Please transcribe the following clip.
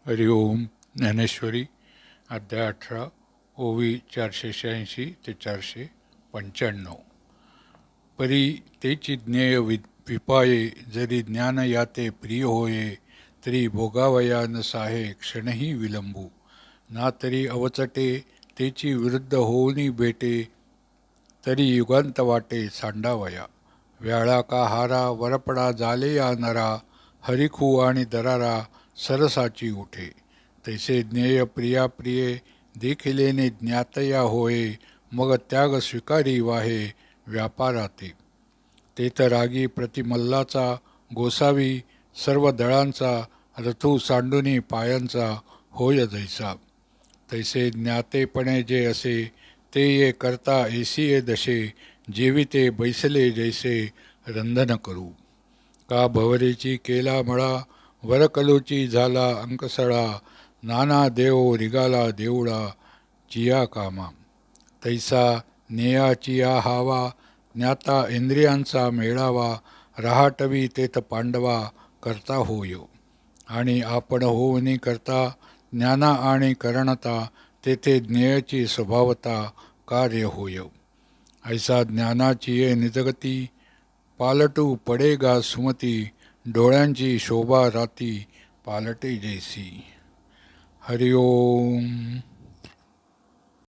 हरिओम. ज्ञानेश्वरी अध्याय 18 ओवी 486 ते 495. परी तेची ज्ञेय विपाये जरी ज्ञान याते प्रिय होये तरी भोगावया न साहे क्षणही विलंबू ना तरी अवचटे तेची विरुद्ध होऊनी भेटे तरी युगांत वाटे सांडावया व्याळा का हारा वरपडा जाले या नरा हरिखू आणि दरारा सरसाची उठे तैसे ज्ञेय प्रिया प्रिये देखिलेने ज्ञातया होये मग त्याग स्वीकारी वाहे व्यापाराते तेथ रागी प्रतिमल्लाचा गोसावी सर्व दळांचा रथू सांडुनी पायांचा होय जैसा तैसे ज्ञातेपणे जे असे ते ये करता ऐसिये दशे जेविते बैसले जैसे रंधन करू का भवरेची केला मळा वरकलूची झाला अंकसळा नाना देव रिगाला देवळा चिया कामा तैसा नेया चिया हावा ज्ञाता इंद्रियांचा मेळावा रहाटवी तेथ पांडवा करता होय आणि आपण होऊनी करता ज्ञाना आणि करणता तेथे ज्ञेयाची स्वभावता कार्य होय ऐसा ज्ञानाची ये निजगती पालटू पडेगा सुमती डोळ्यांची शोभा राती पालटे जैसी. हरिओम.